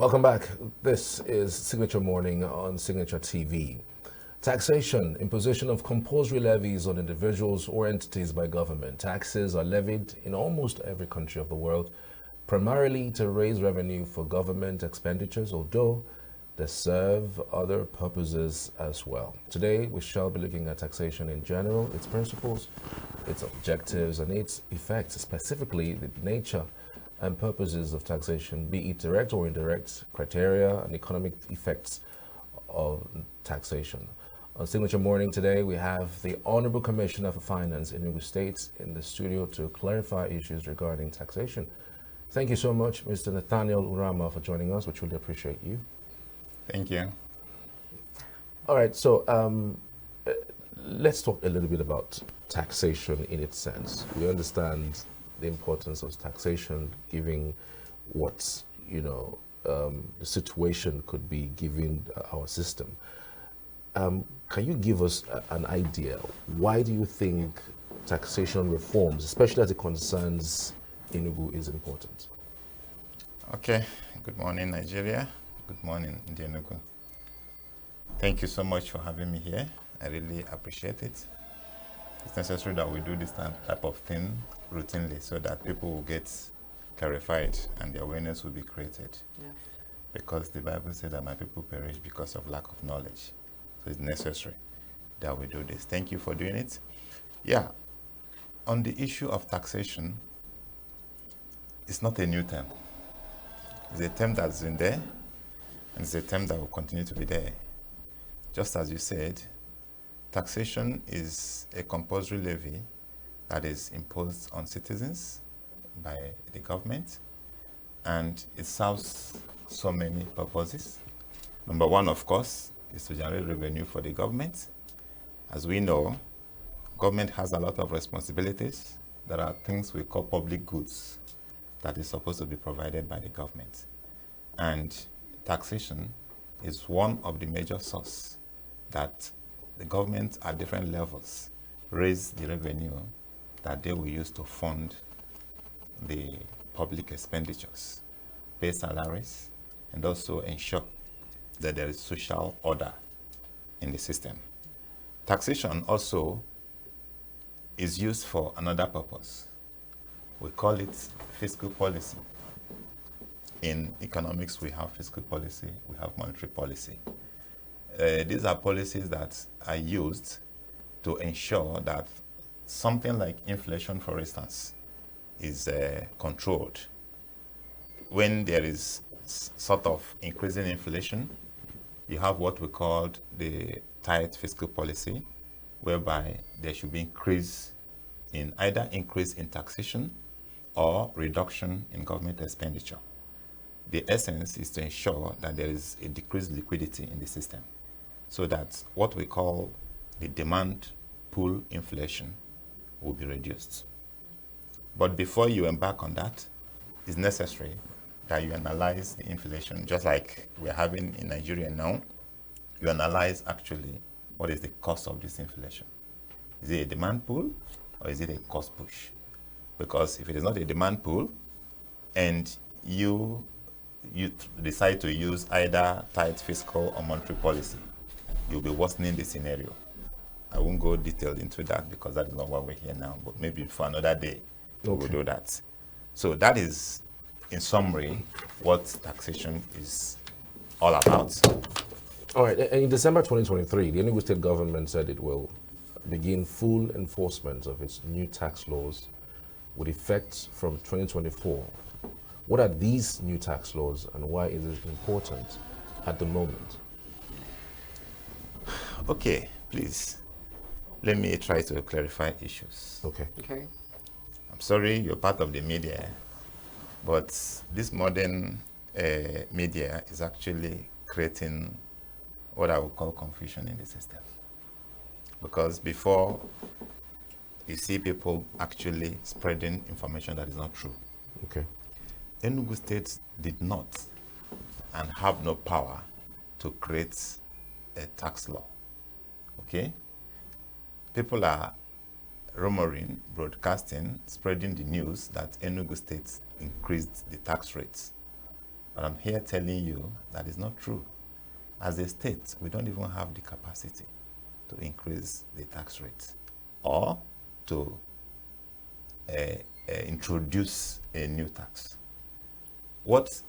Welcome back. This is Signature Morning on Signature TV. Taxation, imposition of compulsory levies on individuals or entities by government. Taxes are levied in almost every country of the world, primarily to raise revenue for government expenditures, although they serve other purposes as well. Today, we shall be looking at taxation in general, its principles, its objectives, and its effects, specifically the nature and purposes of taxation, be it direct or indirect, criteria and economic effects of taxation. On Signature Morning today, we have the Honorable Commissioner for Finance in Enugu State in the studio to clarify issues regarding taxation. Thank you so much, Mr. Nathaniel Urama, for joining us. We truly appreciate you. Thank you. All right, so let's talk a little bit about taxation in its sense. We understand the importance of taxation, given what the situation could be given our system. Can you give us an idea? Why do you think taxation reforms, especially as it concerns Enugu, is important? Okay. Good morning, Nigeria. Good morning, Enugu. Thank you so much for having me here. I really appreciate it. It's necessary that we do this type of thing routinely so that people will get clarified and the awareness will be created. Yes. Because the Bible said that my people perish because of lack of knowledge. So it's necessary that we do this. Thank you for doing it. Yeah, on the issue of taxation, it's not a new term. It's a term that's been there, and it's a term that will continue to be there. Just as you said, taxation is a compulsory levy that is imposed on citizens by the government, and it serves so many purposes. Number one, of course, is to generate revenue for the government. As we know, government has a lot of responsibilities. There are things we call public goods that is supposed to be provided by the government. And taxation is one of the major sources that the government at different levels raise the revenue that they will use to fund the public expenditures, pay salaries, and also ensure that there is social order in the system. Taxation also is used for another purpose. We call it fiscal policy. In economics, we have fiscal policy, we have monetary policy. These are policies that are used to ensure that something like inflation, for instance, is controlled. When there is sort of increasing inflation, you have what we call the tight fiscal policy, whereby there should be either increase in taxation or reduction in government expenditure. The essence is to ensure that there is a decreased liquidity in the system, so that what we call the demand pull inflation will be reduced. But before you embark on that, it's necessary that you analyze the inflation, just like we're having in Nigeria now. You analyze actually what is the cost of this inflation. Is it a demand pull or is it a cost push? Because if it is not a demand pull and you decide to use either tight fiscal or monetary policy, you'll be worsening the scenario. I won't go detailed into that because that is not what we're here now, but maybe for another day, we'll do that. So that is, in summary, what taxation is all about. All right, in December 2023, the Enugu State government said it will begin full enforcement of its new tax laws with effect from 2024. What are these new tax laws and why is it important at the moment? Okay, please. Let me try to clarify issues. Okay. I'm sorry you're part of the media, but this modern media is actually creating what I would call confusion in the system. Because before, you see people actually spreading information that is not true. Okay. Enugu State did not and have no power to create a tax law. Okay? People are rumoring, broadcasting, spreading the news that Enugu State increased the tax rates. But I'm here telling you that is not true. As a state, we don't even have the capacity to increase the tax rate or to introduce a new tax. What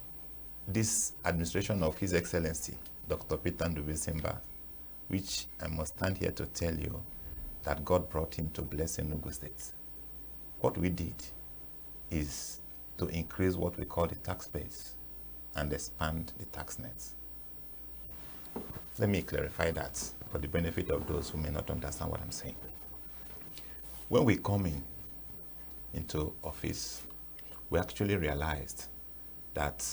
this administration of His Excellency, Dr. Peter Ndubuisimba, which I must stand here to tell you that God brought him to bless Enugu State. What we did is to increase what we call the tax base and expand the tax nets. Let me clarify that for the benefit of those who may not understand what I'm saying. When we come into office, we actually realized that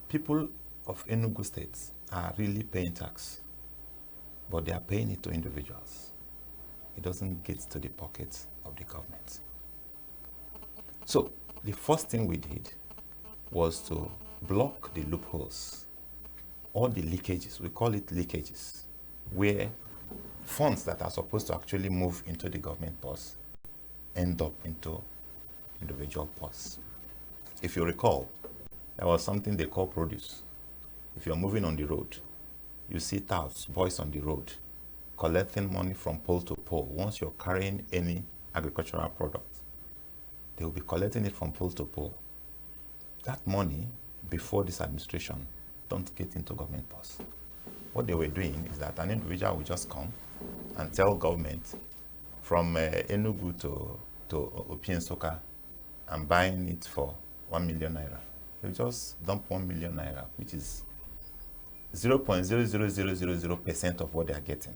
people of Enugu State are really paying tax, but they are paying it to individuals. It doesn't get to the pockets of the government. So the first thing we did was to block the loopholes, all the leakages, we call it leakages, where funds that are supposed to actually move into the government purse end up into individual purse. If you recall, there was something they call produce. If you're moving on the road, you see touts, boys on the road, collecting money from pole to pole. Once you're carrying any agricultural product, they will be collecting it from pole to pole. That money, before this administration, don't get into government purse. What they were doing is that an individual will just come and tell government from Enugu to Opiensoka, I'm buying it for 1 million naira. They'll just dump 1 million naira, which is 0.00000% of what they are getting.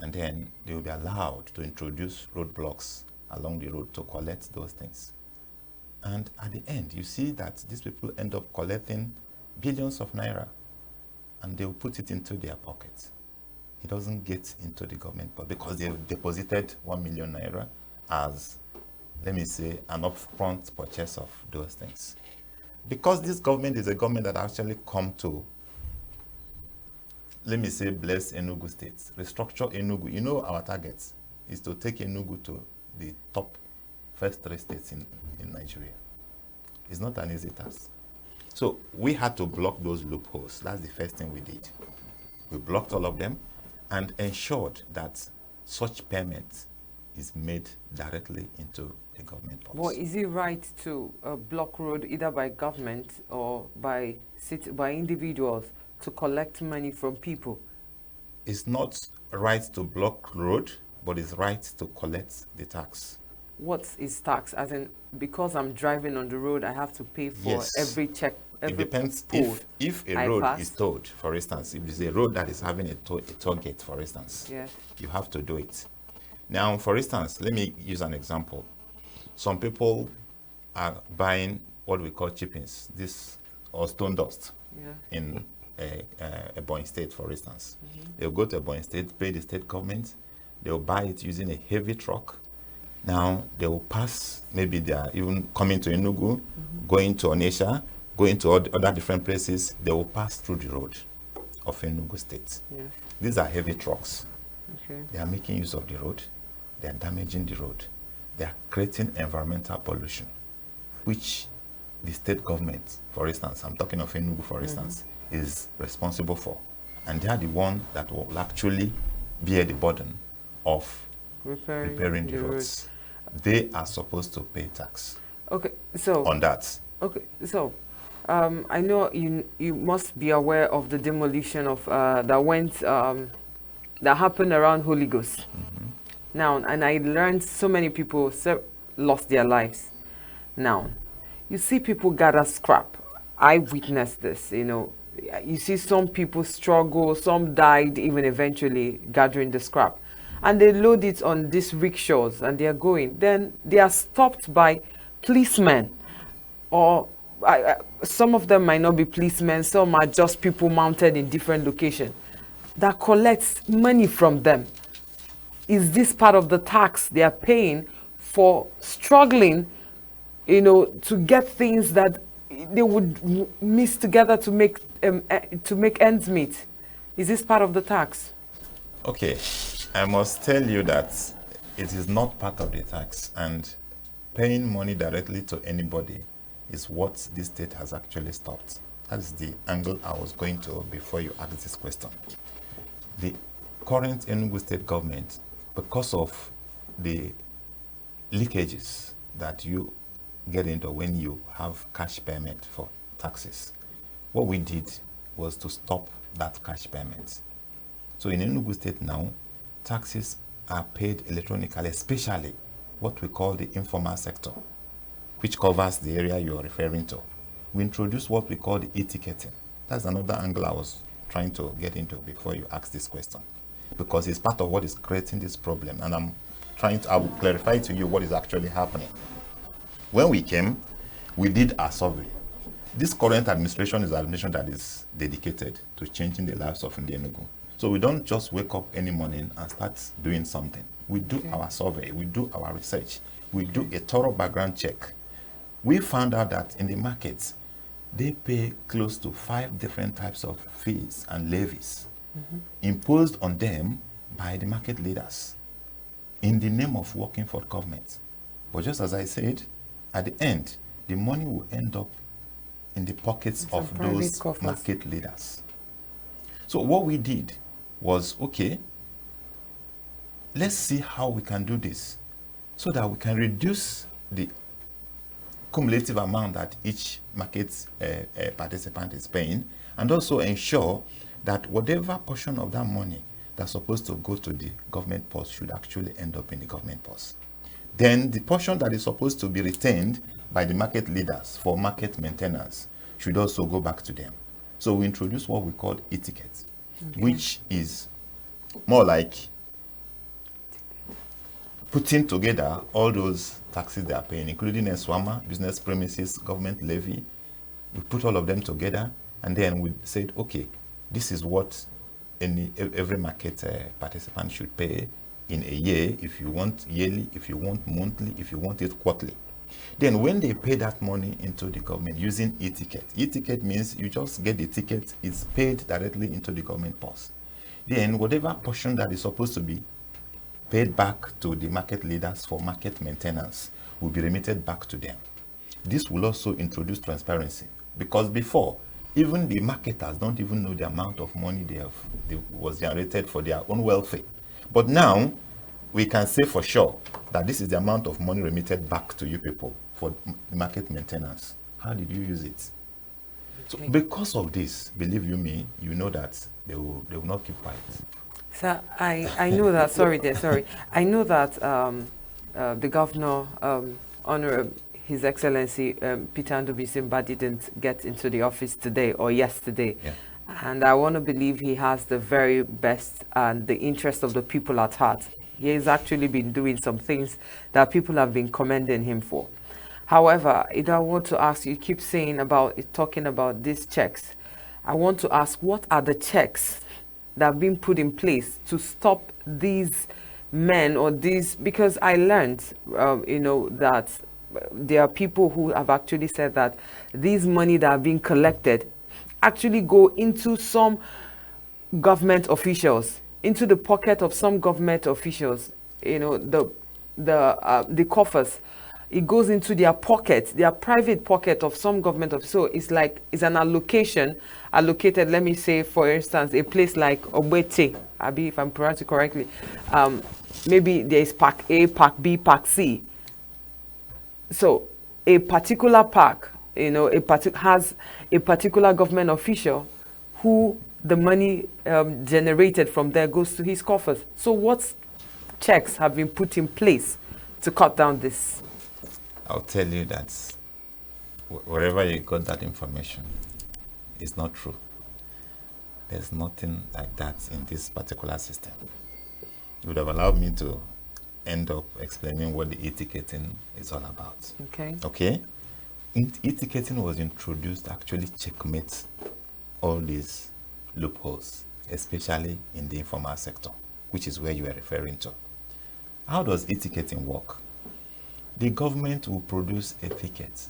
And then they will be allowed to introduce roadblocks along the road to collect those things. And at the end, you see that these people end up collecting billions of naira, and they will put it into their pockets. It doesn't get into the government, but because they deposited 1 million naira as, let me say, an upfront purchase of those things. Because this government is a government that actually come to, let me say, bless Enugu State, restructure Enugu. You know, our target is to take Enugu to the top first 3 states in Nigeria. It's not an easy task. So we had to block those loopholes. That's the first thing we did. We blocked all of them and ensured that such payment is made directly into the government purse. Well, is it right to block road either by government or by individuals to collect money from people? It's not right to block road, but it's right to collect the tax. What is tax? As in, because I'm driving on the road, I have to pay for every check. It depends if a road is towed, for instance. If it's a road that is having a toll gate, for instance, yes, you have to do it. Now, for instance, let me use an example. Some people are buying what we call chippings, or stone dust, in Ebonyi State, for instance. They'll go to Ebonyi State, pay the state government. They'll buy it using a heavy truck. Now, they will pass, maybe they are even coming to Enugu, going to Onitsha, going to other different places. They will pass through the road of Enugu State. yes. These are heavy trucks. Okay. They are making use of the road. They are damaging the road. They are creating environmental pollution, which the state government, for instance, I'm talking of Enugu, for instance, is responsible for. And they are the one that will actually bear the burden of repairing the roads. They are supposed to pay tax. Okay, so on that. Okay, so I know you must be aware of the demolition of that happened around Holy Ghost. Now, and I learned so many people lost their lives. Now, you see people gather scrap. I witnessed this, you know. You see some people struggle, some died even eventually gathering the scrap. And they load it on these rickshaws and they are going. Then they are stopped by policemen. Or some of them might not be policemen, some are just people mounted in different locations that collects money from them. Is this part of the tax they are paying for struggling, you know, to get things that they would miss together to make ends meet? Is this part of the tax? Okay, I must tell you that it is not part of the tax, and paying money directly to anybody is what this state has actually stopped. That is the angle I was going to before you asked this question. The current Enugu state government, because of the leakages that you get into when you have cash payment for taxes, what we did was to stop that cash payment. So in Enugu state now, taxes are paid electronically, especially what we call the informal sector, which covers the area you are referring to. We introduced what we call the e-ticketing. That's another angle I was trying to get into before you asked this question, because it's part of what is creating this problem, and I will clarify to you what is actually happening. When we came, we did a survey. This current administration is an administration that is dedicated to changing the lives of Enugu. So we don't just wake up any morning and start doing something. We do our survey, we do our research, we do a thorough background check. We found out that in the markets, they pay close to 5 different types of fees and levies imposed on them by the market leaders in the name of working for government. But just as I said, at the end, the money will end up in the pockets of those market leaders. So what we did was, okay, let's see how we can do this so that we can reduce the cumulative amount that each market participant is paying, and also ensure that whatever portion of that money that's supposed to go to the government purse should actually end up in the government purse. Then the portion that is supposed to be retained by the market leaders for market maintenance should also go back to them. So we introduced what we call e-tickets, which is more like putting together all those taxes they are paying, including SWAMA, business premises, government levy. We put all of them together, and then we said, okay, this is what every market participant should pay in a year, if you want yearly, if you want monthly, if you want it quarterly. Then when they pay that money into the government using e-ticket, e-ticket means you just get the ticket, it's paid directly into the government purse. Then whatever portion that is supposed to be paid back to the market leaders for market maintenance will be remitted back to them. This will also introduce transparency, because before, even the marketers don't even know the amount of money they was generated for their own welfare. But now, we can say for sure that this is the amount of money remitted back to you people for market maintenance. How did you use it? So because of this, believe you me, you know that they will not keep quiet. Sir, I know that, sorry. I know that the governor, Honorable His Excellency Peter Ndubisimba, didn't get into the office today or yesterday. Yeah. And I want to believe he has the very best and the interest of the people at heart. He has actually been doing some things that people have been commending him for. However, I want to ask, you keep talking about these checks. I want to ask, what are the checks that have been put in place to stop these men or these, because I learned, that there are people who have actually said that these money that are being collected actually go into some government officials, into the pocket of some government officials, the coffers. It goes into their pocket, their private pocket of some government officials. So it's like, it's an allocated, let me say, for instance, a place like Obete, Abi, if I'm pronouncing it correctly, maybe there is Pack A, Pack B, Pack C. So a particular park, has a particular government official who the money generated from there goes to his coffers. So what checks have been put in place to cut down this? I'll tell you that wherever you got that information, it's not true. There's nothing like that in this particular system. You would have allowed me to end up explaining what the e-ticketing is all about. Okay? E-ticketing was introduced to actually checkmate all these loopholes, especially in the informal sector, which is where you are referring to. How does e-ticketing work? The government will produce a ticket.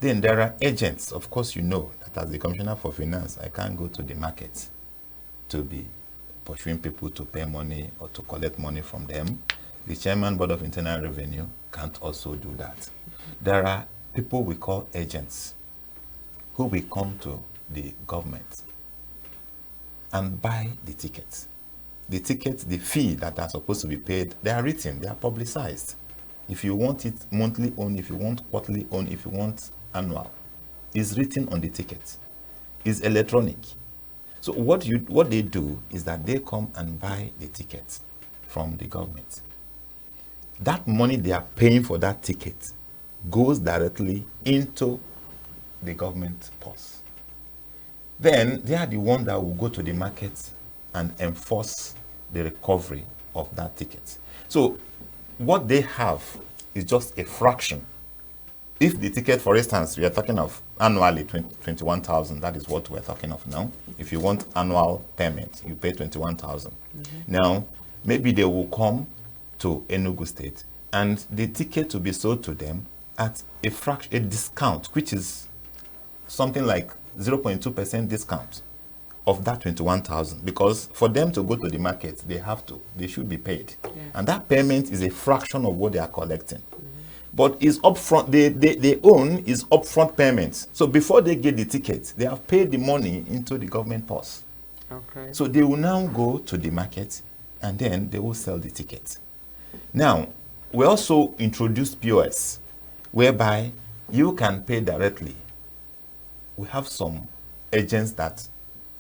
Then there are agents. Of course, you know that as the Commissioner for Finance, I can't go to the market to be pursuing people to pay money or to collect money from them. The Chairman Board of Internal Revenue can't also do that. There are people we call agents who will come to the government and buy the tickets. The tickets, the fee that are supposed to be paid, they are written, they are publicized. If you want it monthly owned, if you want quarterly owned, if you want annual, it's written on the ticket. It's electronic. So what they do is that they come and buy the tickets from the government. That money they are paying for that ticket goes directly into the government purse. Then they are the one that will go to the market and enforce the recovery of that ticket. So what they have is just a fraction. If the ticket, for instance, we are talking of annually 21,000, that is what we're talking of now. If you want annual payment, you pay 21,000. Now, maybe they will come to Enugu State and the ticket will be sold to them at a discount, which is something like 0.2% discount of that 21,000, because for them to go to the market, they should be paid. Yeah. And that payment is a fraction of what they are collecting. But is upfront, they own is upfront payments. So before they get the ticket, they have paid the money into the government purse. Okay. So they will now go to the market and then they will sell the ticket. Now, we also introduced POS, whereby you can pay directly. We have some agents that,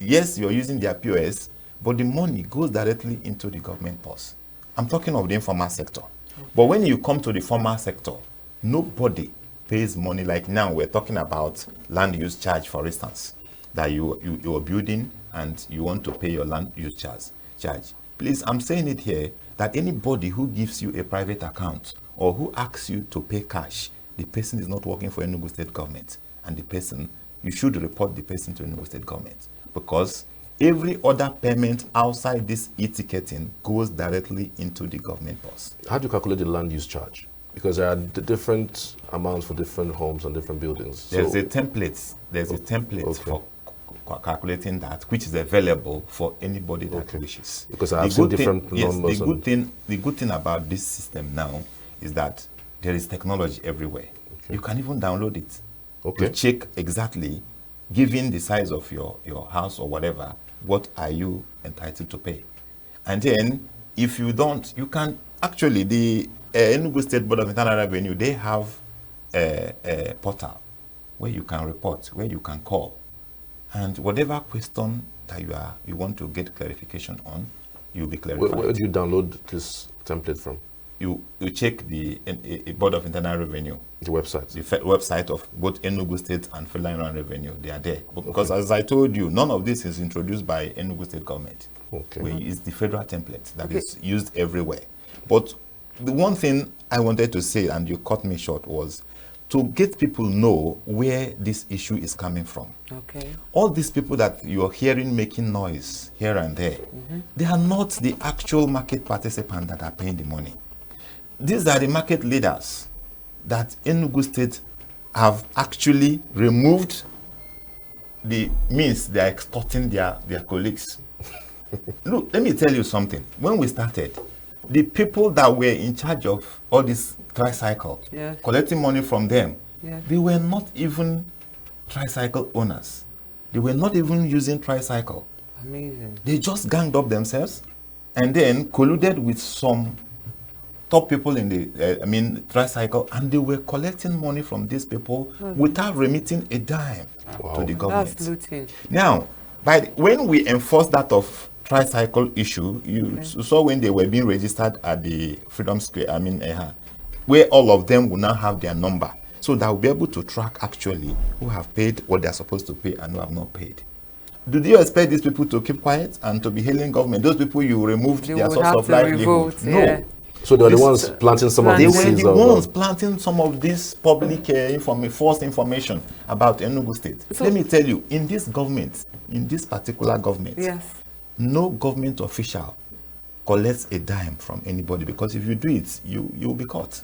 yes, you're using their POS, but the money goes directly into the government purse. I'm talking of the informal sector. Okay. But when you come to the formal sector, nobody pays money. Like now, we're talking about land use charge, for instance, that you're building and you want to pay your land use charge. Please, I'm saying it here that anybody who gives you a private account or who asks you to pay cash, the person is not working for Enugu State government, and you should report the person to Enugu State government, because every other payment outside this e-ticketing goes directly into the government purse. How do you calculate the land use charge? Because there are different amounts for different homes and different buildings. There's a template for calculating that, which is available for anybody that wishes. Because I have seen different numbers. The good thing about this system now is that there is technology everywhere. Okay. You can even download it. Okay. To check exactly, given the size of your house or whatever, what are you entitled to pay. And then, if you don't, you can actually, the Enugu State Board of Internal Revenue, they have a portal where you can report, where you can call. And whatever question that you want to get clarification on, you'll be clarified. Where do you download this template from? You check the Board of Internal Revenue. The website. The website of both Enugu State and Federal Inland Revenue. They are there. Because as I told you, none of this is introduced by Enugu State government. Okay. It's the federal template that is used everywhere. But the one thing I wanted to say, and you cut me short, was to get people know where this issue is coming from. Okay. All these people that you're hearing making noise here and there, they are not the actual market participants that are paying the money. These are the market leaders that Enugu State have actually removed the means they are extorting their colleagues. Look, let me tell you something. When we started, the people that were in charge of all this tricycle, collecting money from them, they were not even tricycle owners. They were not even using tricycle. Amazing. They just ganged up themselves and then colluded with some top people in the tricycle, and they were collecting money from these people without remitting a dime to the government. That's looting. Now, when we enforced that of tricycle issue, you saw when they were being registered at the Freedom Square, where all of them will now have their number, so that we'll be able to track actually who have paid what they're supposed to pay and who have not paid. Did you expect these people to keep quiet and to be hailing government? Those people you removed their source of livelihood. No. So they are the ones planting some of these seeds. They were the ones planting some of this public false information about Enugu State. So let me tell you, in this government, in this particular government, no government official collects a dime from anybody, because if you do it, you will be caught.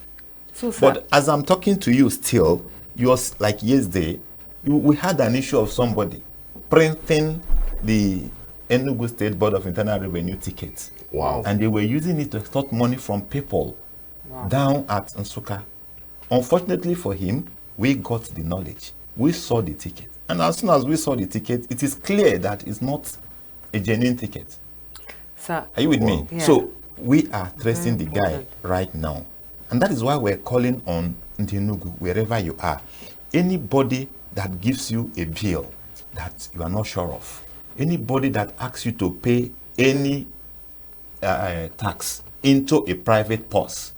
So, but as I'm talking to you still, like yesterday, we had an issue of somebody printing the Enugu State Board of Internal Revenue tickets. Wow. And they were using it to extort money from people down at Nsukka. Unfortunately for him, we got the knowledge, we saw the ticket. And as soon as we saw the ticket, it is clear that it's not a genuine ticket. Sir, are you with me? Yeah. So we are tracing the guy right now. And that is why we're calling on Ndinugu, wherever you are. Anybody that gives you a bill that you are not sure of, anybody that asks you to pay any tax into a private purse,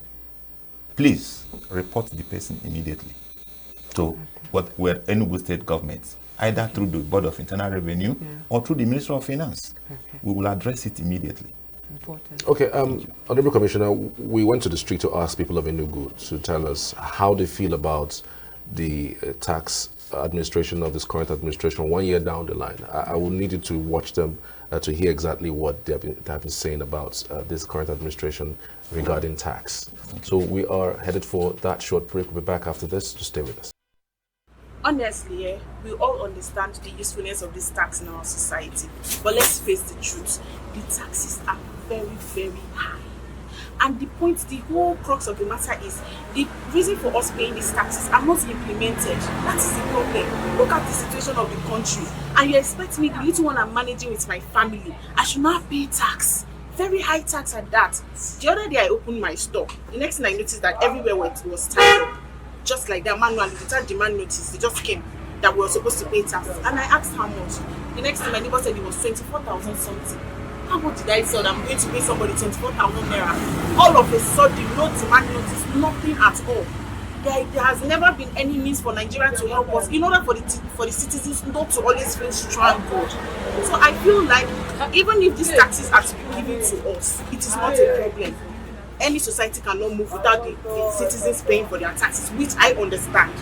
please report the person immediately to where Enugu State government, either through the Board of Internal Revenue or through the Ministry of Finance. We will address it immediately. Important. Okay, Honorable Commissioner, we went to the street to ask people of Enugu to tell us how they feel about the tax administration of this current administration 1 year down the line. I will need you to watch them to hear exactly what they have been saying about this current administration regarding tax. So we are headed for that short break. We'll be back after this. Just stay with us. Honestly, we all understand the usefulness of this tax in our society. But let's face the truth, the taxes are very, very high. And the whole crux of the matter is the reason for us paying these taxes are not implemented. That is the problem. Look at the situation of the country. And you expect me, the little one I'm managing with my family, I should not pay tax. Very high tax at that. The other day I opened my store. The next thing I noticed that everywhere was tied up. Just like that, manually, without demand notice, they just came that we were supposed to pay tax. And I asked how much. The next time my neighbor said it was 24,000 something. How much did I sell? I'm going to pay somebody 24,000 naira. All of a sudden, no demand notice, nothing at all. There has never been any means for Nigeria to help us in order for the citizens not to always feel strangled. So I feel like even if these taxes are to be given to us, it is not a problem. Any society cannot move without the citizens paying for their taxes, which I understand.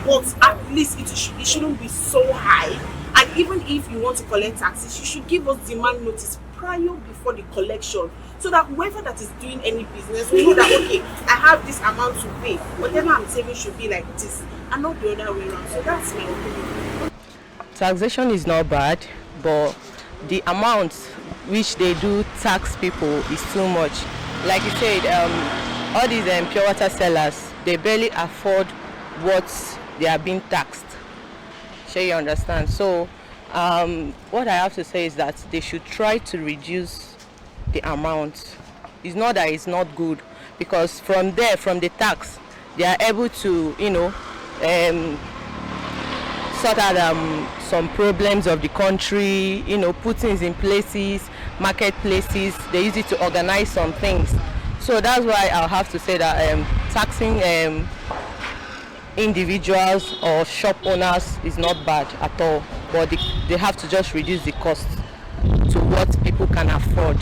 But at least it shouldn't be so high. And even if you want to collect taxes, you should give us demand notice prior before the collection, so that whoever that is doing any business will know that, okay, I have this amount to pay. Whatever I'm saving should be like this, and not the other way around. So that's my opinion. Taxation is not bad, but the amount which they do tax people is too much. Like you said, all these pure water sellers, they barely afford what they are being taxed. Sure, you understand? So what I have to say is that they should try to reduce the amount. It's not that it's not good, because from the tax, they are able to, sort out some problems of the country, put things in places, marketplaces. They use it to organize some things. So that's why I'll have to say that taxing individuals or shop owners is not bad at all, but they have to just reduce the cost to what people can afford.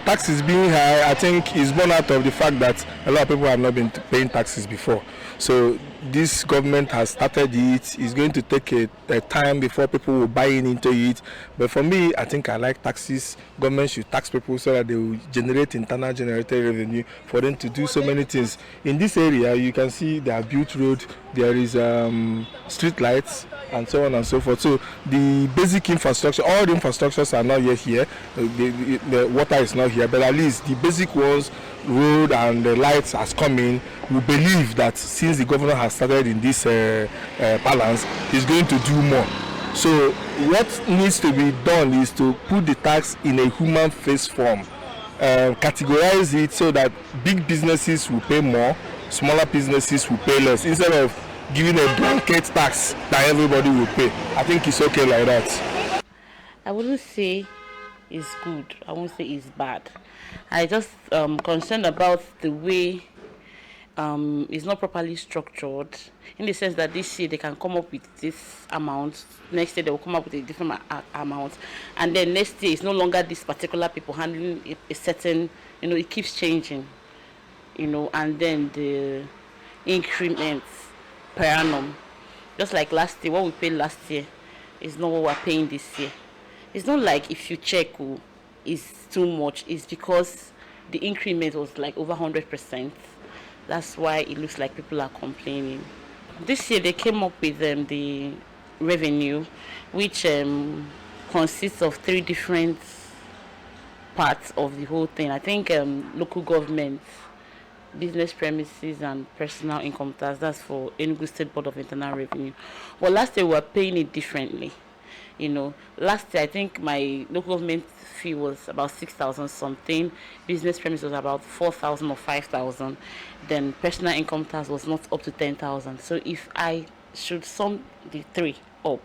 Taxes being high, I think, is born out of the fact that a lot of people have not been paying taxes before. So this government has started it. It's going to take a time before people will buy into it. But for me, I think I like taxes. Government should tax people so that they will generate internal generated revenue for them to do so many things. In this area, you can see they have built road, there is street lights, and so on and so forth. So the basic infrastructure, all the infrastructures are not yet here. The water is not here, but at least the basic ones, road and the lights has come in. We believe that since the governor has started in this balance, he's going to do more. So what needs to be done is to put the tax in a human face form, categorize it so that big businesses will pay more, smaller businesses will pay less, instead of giving a blanket tax that everybody will pay. I think it's okay like that. I wouldn't say it's good. I won't say it's bad. I just concerned about the way it's not properly structured, in the sense that this year they can come up with this amount, next year they will come up with a different amount, and then next year it's no longer this particular people handling a certain, it keeps changing, and then the increments per annum, just like last year, what we paid last year is not what we're paying this year. It's not like if you check it's too much, it's because the increment was like over 100%. That's why it looks like people are complaining. This year they came up with the revenue, which consists of 3 different parts of the whole thing. I think local government business premises and personal income tax. That's for Enugu State Board of Internal Revenue. But last year we were paying it differently. You know, last year I think my local government fee was about 6,000 something. Business premise was about 4,000 or 5,000. Then personal income tax was not up to 10,000. So if I should sum the three up,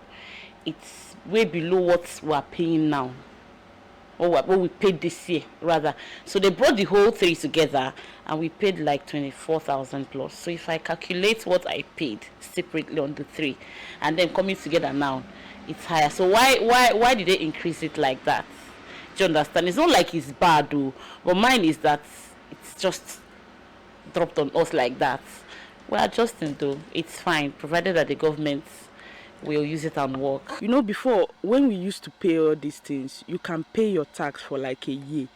it's way below what we're paying now, or what we paid this year rather. So they brought the whole three together and we paid like 24,000 plus. So if I calculate what I paid separately on the three and then coming together now, it's higher. So why did they increase it like that? Do you understand? It's not like it's bad though, but mine is that it's just dropped on us like that. We're adjusting though. It's fine, provided that the government will use it and work. You know, before, when we used to pay all these things, you can pay your tax for like a year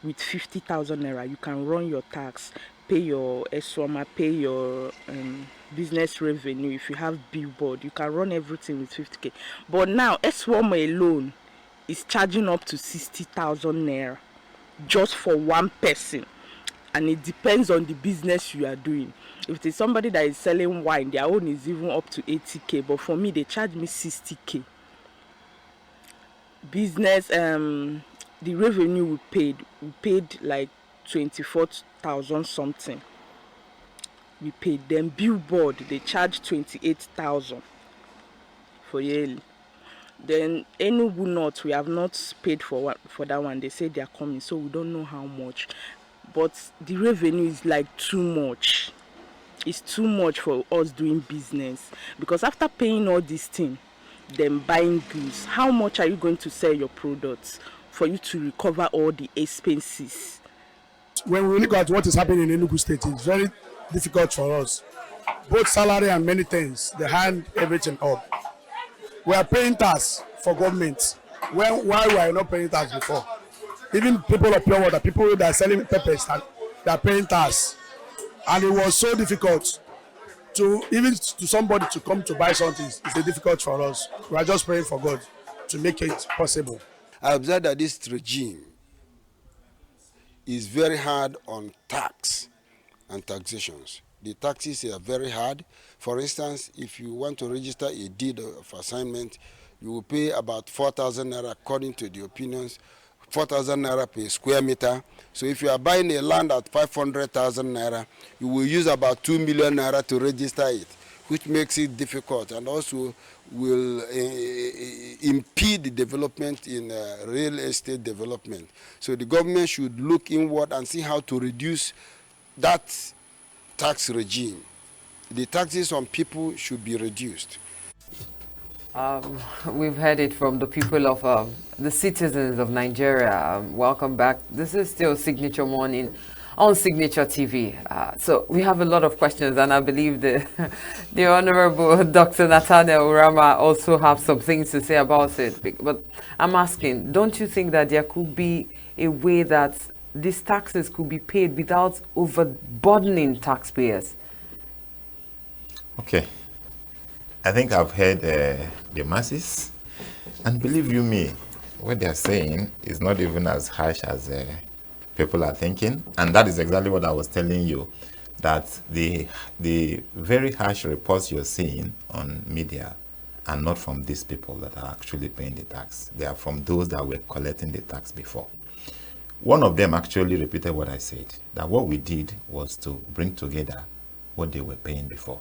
with 50,000 naira. You can run your tax, pay your SWAMA, pay your business revenue. If you have billboard, you can run everything with 50k. But now, SWAMA alone is charging up to 60,000 naira just for one person. And it depends on the business you are doing. If it's somebody that is selling wine, their own is even up to 80k. But for me, they charge me 60k. Business, the revenue we paid like 24,000 something. We paid them billboard. They charge 28,000 for yearly. Then Enugu North, we have not paid for that one. They say they are coming, so we don't know how much. But the revenue is like too much. It's too much for us doing business, because after paying all these things, then buying goods, how much are you going to sell your products for you to recover all the expenses? When we look at what is happening in Enugu State, it's very difficult for us. Both salary and many things, they hand everything up. We are paying tax for government. Why we are not paying tax before? Even people of pure water, people that are selling peppers, they are paying tax. And it was so difficult to somebody to come to buy something. It's difficult for us. We are just praying for God to make it possible. I observe that this regime is very hard on tax and taxations. The taxes are very hard. For instance, if you want to register a deed of assignment, you will pay about 4,000 naira according to the opinions, 4,000 naira per square meter. So if you are buying a land at 500,000 naira, you will use about 2 million naira to register it, which makes it difficult and also will impede the development in real estate development. So the government should look inward and see how to reduce that tax regime. The taxes on people should be reduced. We've heard it from the people of the citizens of Nigeria. Welcome back. This is still Signature Morning on Signature TV. So we have a lot of questions, and I believe the Honorable Dr. Nathaniel Urama also have some things to say about it. But I'm asking, don't you think that there could be a way that these taxes could be paid without overburdening taxpayers? Okay. I think I've heard the masses, and believe you me, what they're saying is not even as harsh as people are thinking, and that is exactly what I was telling you, that the very harsh reports you're seeing on media are not from these people that are actually paying the tax. They are from those that were collecting the tax before. One of them actually repeated what I said, that what we did was to bring together what they were paying before.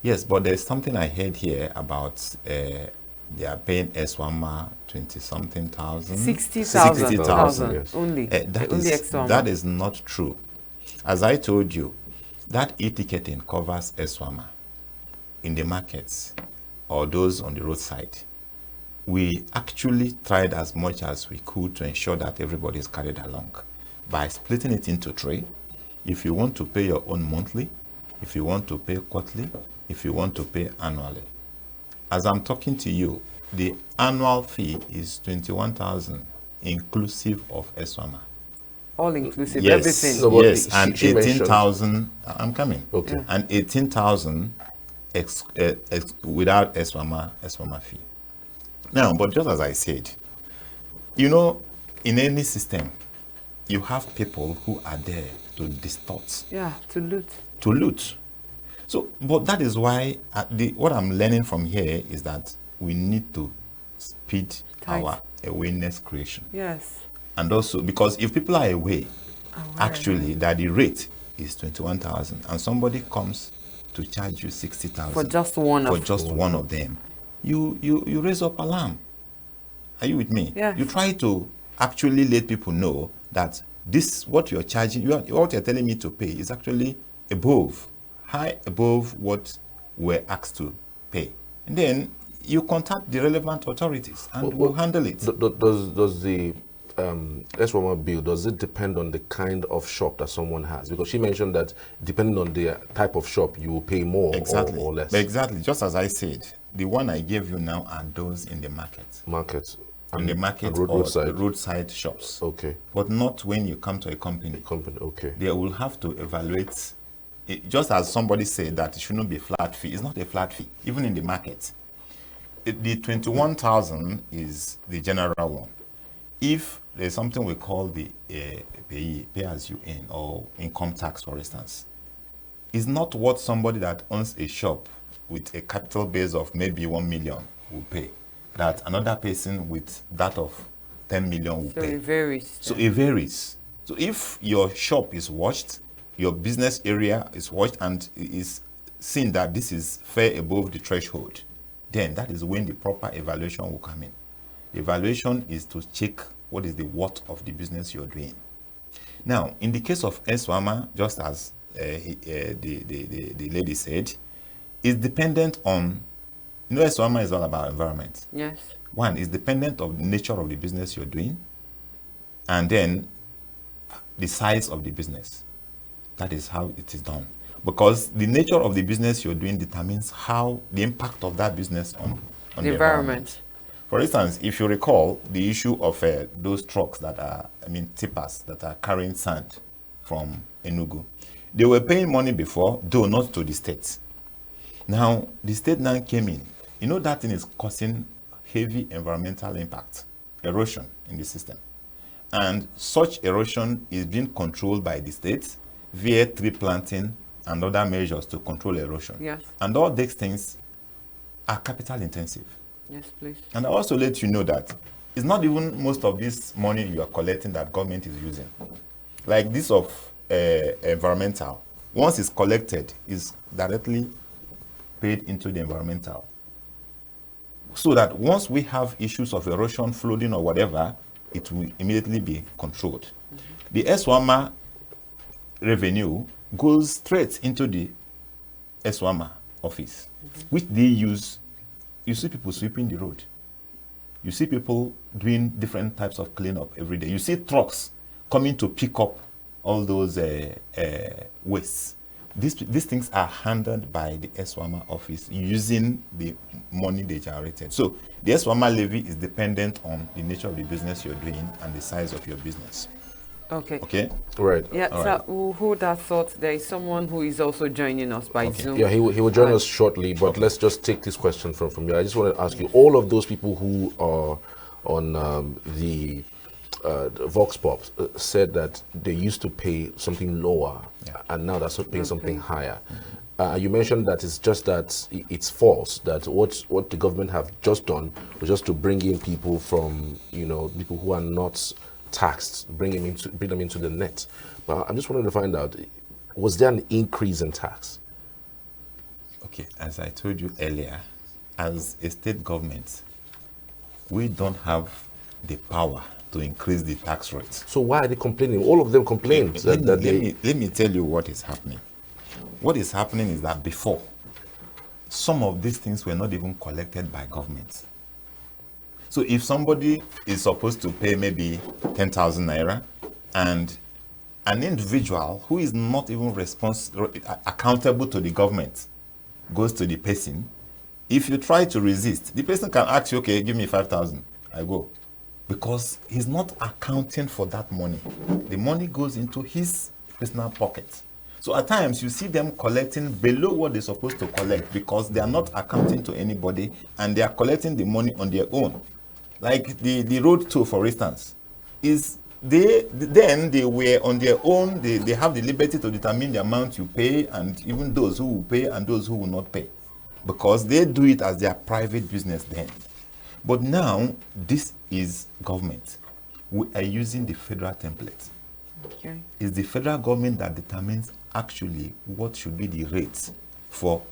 Yes, but there's something I heard here about they are paying SWAMA 20-something thousand. 60,000 yes. Only. That is not true. As I told you, that e-ticketing covers SWAMA in the markets or those on the roadside. We actually tried as much as we could to ensure that everybody is carried along by splitting it into three. If you want to pay your own monthly, if you want to pay quarterly, if you want to pay annually. As I'm talking to you, the annual fee is 21,000 inclusive of SWAMA. All inclusive, yes, everything. So yes, and 18,000. I'm coming. Okay. Yeah. And 18,000 without SWAMA fee. Now, but just as I said, you know, in any system, you have people who are there to distort. Yeah, to loot. To loot. So, but that is why what I'm learning from here is that we need to speed our awareness creation. Yes. And also, because if people are aware, actually, that the rate is 21,000 and somebody comes to charge you 60,000 for just one of them, you raise up alarm. Are you with me? Yes. You try to actually let people know that this, what you're charging, what you're telling me to pay is actually high above what we're asked to pay. And then you contact the relevant authorities and we'll handle it. Does the S1 bill, does it depend on the kind of shop that someone has? Because she mentioned that depending on the type of shop, you will pay more or less. Exactly. Just as I said, the one I gave you now are those in the market. In the market or the roadside shops. Okay. But not when you come to a company. Okay. They will have to evaluate it, just as somebody said that it shouldn't be a flat fee. It's not a flat fee, even in the market. The 21,000 is the general one. If there's something we call the pay as you earn or income tax, for instance, it's not what somebody that owns a shop with a capital base of maybe 1 million will pay, that another person with that of 10 million will pay. So it varies. So it varies. So if your shop is watched, your business area is watched and is seen that this is fair above the threshold, then that is when the proper evaluation will come in. The evaluation is to check what is the worth of the business you're doing. Now, in the case of SWAMA, just as the lady said, is dependent on, SWAMA is all about environment. Yes. One is dependent on the nature of the business you're doing, and then the size of the business. That is how it is done. Because the nature of the business you're doing determines how the impact of that business on the environment. For instance, if you recall the issue of those trucks that are, tippers that are carrying sand from Enugu, they were paying money before, though not to the state. Now, the state now came in. That thing is causing heavy environmental impact, erosion in the system. And such erosion is being controlled by the state via tree planting and other measures to control erosion. Yes. And all these things are capital intensive. Yes, please. And I also let you know that it's not even most of this money you are collecting that government is using. Like this of environmental, once it's collected, is directly paid into the environmental. So that once we have issues of erosion, flooding or whatever, it will immediately be controlled. Mm-hmm. The SWAMA revenue goes straight into the SWAMA office, which they use. You see people sweeping the road. You see people doing different types of cleanup every day. You see trucks coming to pick up all those wastes. These things are handled by the SWAMA office using the money they generated. So the SWAMA levy is dependent on the nature of the business you're doing and the size of your business. Okay. Okay. Right. Yeah. All so right. we'll hold that thought. There is someone who is also joining us by Zoom. Yeah, he will join us shortly. But let's just take this question from you. I just want to ask you: all of those people who are on the Vox Pop said that they used to pay something lower, and now they're paying something higher. You mentioned that it's just that it's false. That what the government have just done was just to bring in people from people who are not taxed, bring them into the net. But I'm just wanting to find out, was there an increase in tax? Okay, as I told you earlier, as a state government, we don't have the power to increase the tax rates. So why are they complaining? All of them complained. Let me tell you what is happening. What is happening is that before, some of these things were not even collected by government. So if somebody is supposed to pay maybe 10,000 naira, and an individual who is not even accountable to the government goes to the person, if you try to resist, the person can ask you, okay, give me 5,000, I go. Because he's not accounting for that money. The money goes into his personal pocket. So at times you see them collecting below what they're supposed to collect because they are not accounting to anybody and they are collecting the money on their own. Like the road toll, for instance, is they were on their own. They have the liberty to determine the amount you pay, and even those who will pay and those who will not pay, because they do it as their private business then. But now this is government. We are using the federal template. Okay. It's the federal government that determines actually what should be the rates for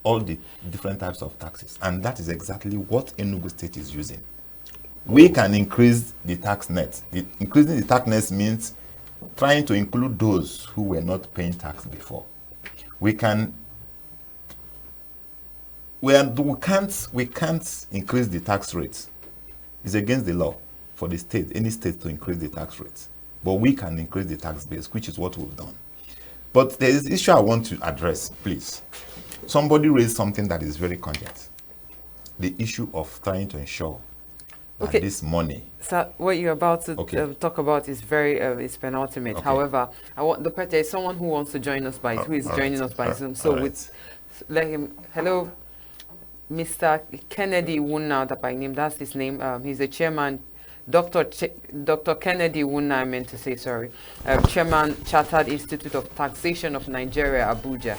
all the different types of taxes, and that is exactly what Enugu State is using. We can increase the tax net. Increasing the tax net means trying to include those who were not paying tax before. We can't increase the tax rates. It's against the law for the state, any state, to increase the tax rates. But we can increase the tax base, which is what we've done. But there is an issue I want to address, please. Somebody raised something that is very cogent. The issue of trying to ensure that this money. So what you're about to talk about is very is penultimate. Okay. However, I want there is someone who wants to join us by who is joining us by Zoom. So let him. Hello, Mr. Kennedy Wunna, that by name, that's his name. He's the chairman. Dr. Kennedy Wunna, I meant to say, sorry. Chairman, Chartered Institute of Taxation of Nigeria, Abuja.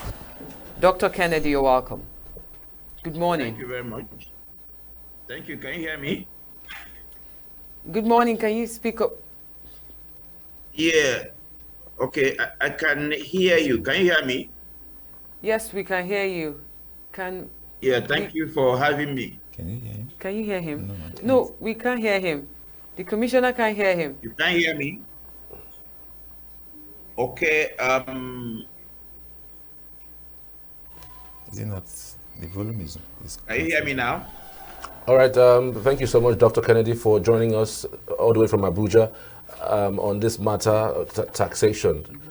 Dr. Kennedy, you're welcome. Good morning. Thank you very much. Thank you. Can you hear me? Good morning. Can you speak up? Yeah. Okay. I can hear you. Can you hear me? Yes, we can hear you. Yeah. Thank you for having me. Can you hear him? Can you hear him? No, we can't hear him. The commissioner can't hear him. You can't hear me? Okay. Is it not? The volume is Can you hear me now? All right. Thank you so much, Dr. Kennedy, for joining us all the way from Abuja on this matter, taxation.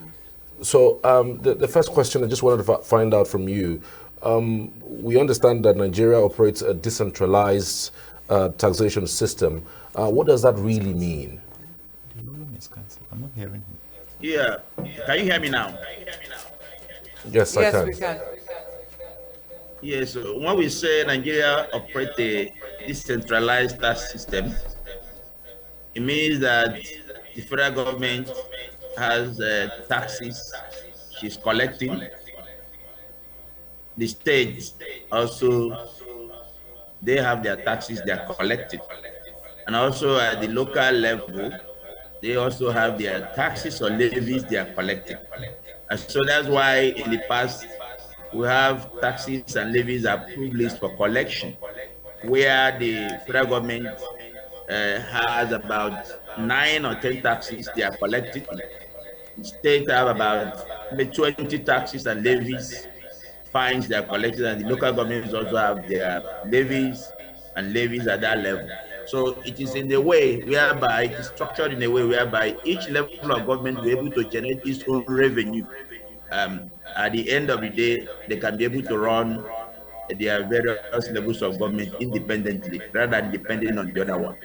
So the first question I just wanted to find out from you, we understand that Nigeria operates a decentralized taxation system. What does that really mean? The volume is cancelled. I'm not hearing him. Yeah. Can you hear me now? Yes, I can. Yes, we can. Yes. When we say Nigeria operates a decentralized tax system, it means that the federal government has taxes she's collecting. The states also, they have their taxes they are collecting. And also at the local level, they also have their taxes or levies they are collecting. And so that's why in the past, we have taxes and levies are privileged for collection, where the federal government has about 9 or 10 taxes they are collecting. The state have about maybe 20 taxes and levies, fines they are collecting, and the local governments also have their levies and levies at that level. So it is in a way whereby it is structured in a way whereby each level of government will be able to generate its own revenue. At the end of the day, they can be able to run their various levels of government independently rather than depending on the other one.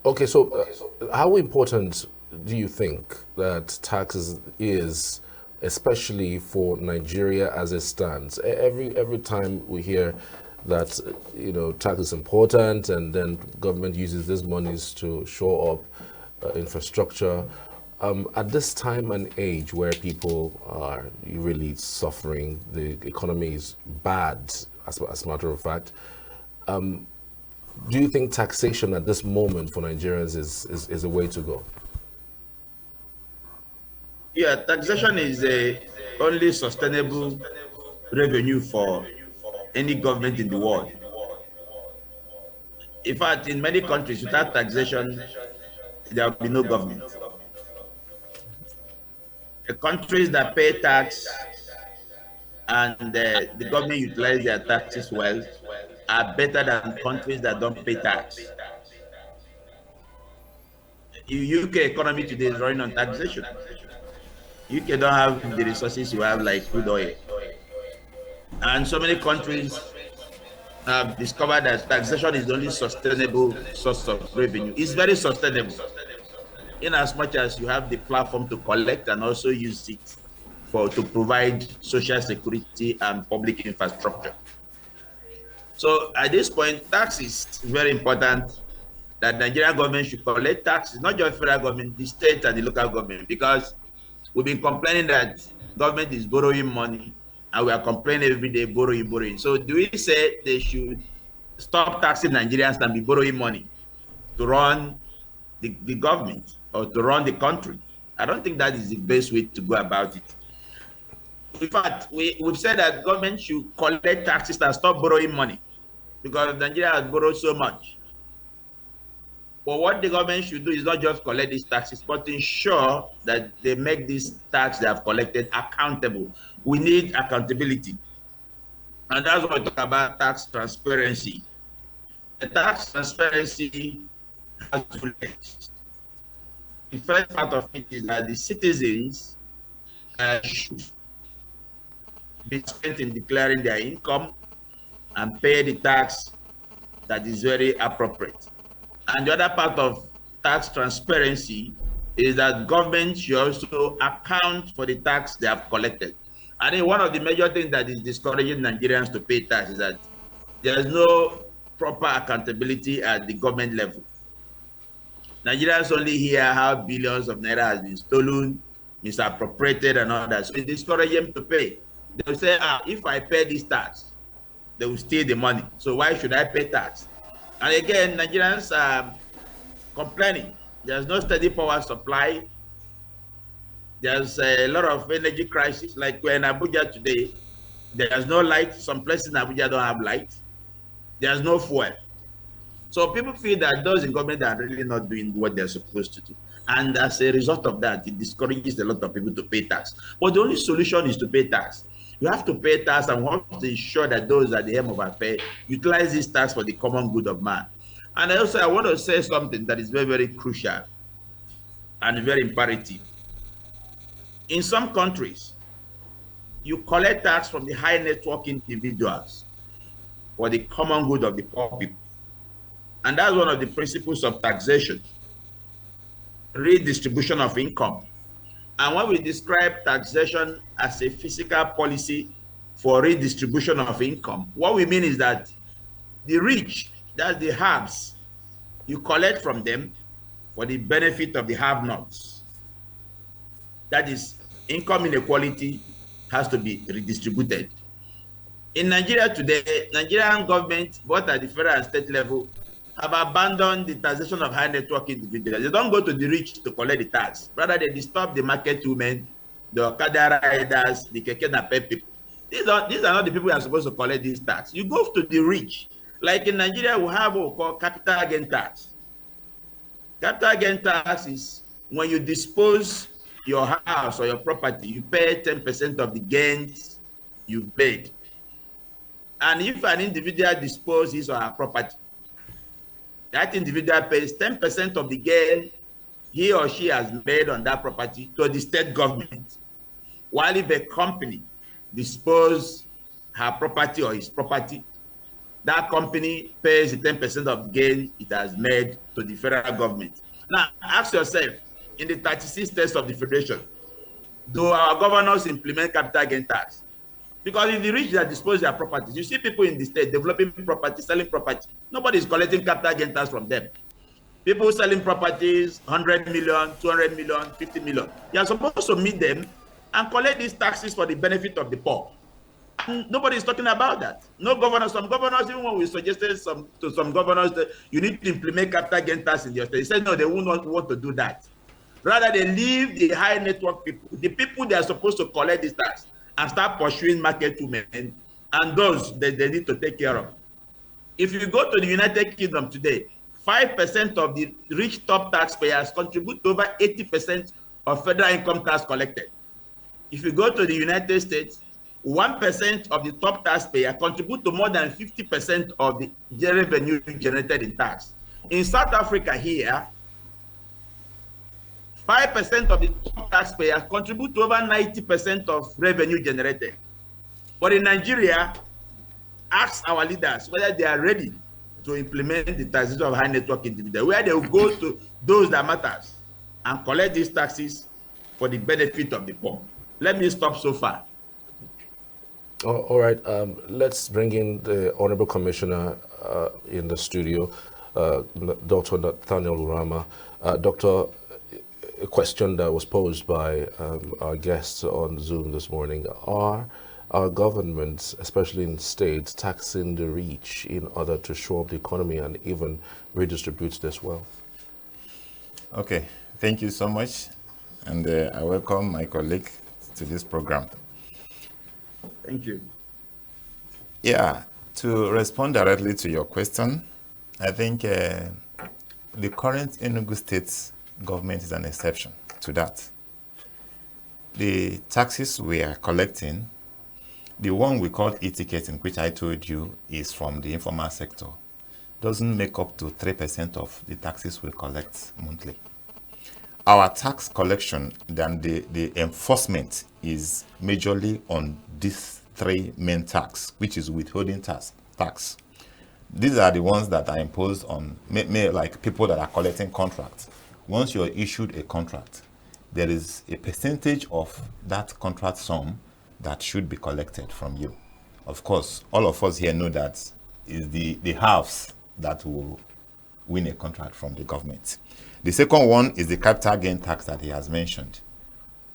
Okay, so how important do you think that taxes is, especially for Nigeria as it stands? Every time we hear that tax is important, and then government uses these monies to shore up infrastructure. At this time and age where people are really suffering, the economy is bad, as a matter of fact. Do you think taxation at this moment for Nigerians is a way to go? Yeah, taxation is the only sustainable revenue for any government in the world. In fact, in many countries, without taxation, there will be no government. The countries that pay tax and the government utilize their taxes well are better than countries that don't pay tax. The UK economy today is running on taxation. UK don't have the resources you have like crude oil. And so many countries have discovered that taxation is the only sustainable source of revenue. It's very sustainable, in as much as you have the platform to collect and also use it to provide social security and public infrastructure. So at this point, tax is very important, that Nigerian government should collect taxes, not just federal government, the state and the local government, because we've been complaining that government is borrowing money, and we are complaining every day, borrowing. So do we say they should stop taxing Nigerians and be borrowing money to run the government or to run the country? I don't think that is the best way to go about it. In fact, we've said that government should collect taxes and stop borrowing money, because Nigeria has borrowed so much. But what the government should do is not just collect these taxes, but ensure that they make these tax they have collected accountable. We need accountability. And that's what we talk about tax transparency. The tax transparency has two legs. The first part of it is that the citizens should be spent in declaring their income and pay the tax that is very appropriate. And the other part of tax transparency is that government should also account for the tax they have collected. I think one of the major things that is discouraging Nigerians to pay tax is that there's no proper accountability at the government level. Nigerians only hear how billions of naira has been stolen, misappropriated, and all that. So it discourages them to pay. They'll say, if I pay this tax, they will steal the money. So why should I pay tax? And again, Nigerians are complaining. There's no steady power supply. There's a lot of energy crisis. Like we're in Abuja today, there's no light. Some places in Abuja don't have light. There's no fuel. So people feel that those in government are really not doing what they're supposed to do. And as a result of that, it discourages a lot of people to pay tax. But the only solution is to pay tax. You have to pay tax, and we have to ensure that those at the helm of affairs utilize this tax for the common good of man. And also, I want to say something that is very, very crucial and very imperative. In some countries, you collect tax from the high net worth individuals for the common good of the poor people. And that's one of the principles of taxation, redistribution of income. And when we describe taxation as a fiscal policy for redistribution of income, what we mean is that the rich, that's the haves, you collect from them for the benefit of the have-nots. That is, income inequality has to be redistributed. In Nigeria today, Nigerian government, both at the federal and state level, have abandoned the taxation of high net worth individuals. They don't go to the rich to collect the tax. Rather, they disturb the market women, the Okada riders, the Keke Napep people. These are not the people who are supposed to collect this tax. You go to the rich. Like in Nigeria, we have what we call capital gain tax. Capital gain tax is when you dispose your house or your property, you pay 10% of the gains you've made. And if an individual disposes his or her property, that individual pays 10% of the gain he or she has made on that property to the state government. While if a company disposes her property or his property, that company pays the 10% of the gain it has made to the federal government. Now, ask yourself, in the 36 states of the federation, do our governors implement capital gain tax? Because if the rich that dispose their properties, you see people in the state developing property, selling property. Nobody is collecting capital gain tax from them. People selling properties, 100 million, 200 million, 50 million. You are supposed to meet them and collect these taxes for the benefit of the poor. And nobody is talking about that. No governors, some governors, even when we suggested to some governors that you need to implement capital gain tax in your state, they said no, they will not want to do that. Rather, they leave the high net worth people, the people they are supposed to collect this tax, and start pursuing market women and those that they need to take care of. If you go to the United Kingdom today, 5% of the rich top taxpayers contribute to over 80% of federal income tax collected. If you go to the United States, 1% of the top taxpayer contribute to more than 50% of the revenue generated in tax. In South Africa here, 5% of the top taxpayers contribute to over 90% of revenue generated. But in Nigeria, ask our leaders whether they are ready to implement the taxation of high net worth individuals, where they will go to those that matters and collect these taxes for the benefit of the poor. Let me stop so far. All right, let's bring in the Honorable Commissioner in the studio, Dr. Nathaniel Urama. Doctor, a question that was posed by our guests on Zoom this morning. Are our governments, especially in states, taxing the rich in order to shore up the economy and even redistribute this wealth? Okay, thank you so much. And I welcome my colleague to this program. Thank you. Yeah, to respond directly to your question, I think the current Enugu State government is an exception to that. The taxes we are collecting, the one we call e-ticketing, which I told you is from the informal sector, doesn't make up to 3% of the taxes we collect monthly. Our tax collection, then the enforcement is majorly on these three main tax, which is withholding tax. These are the ones that are imposed on like people that are collecting contracts. Once you're issued a contract, there is a percentage of that contract sum that should be collected from you. Of course, all of us here know that is the halves that will win a contract from the government. The second one is the capital gain tax that he has mentioned.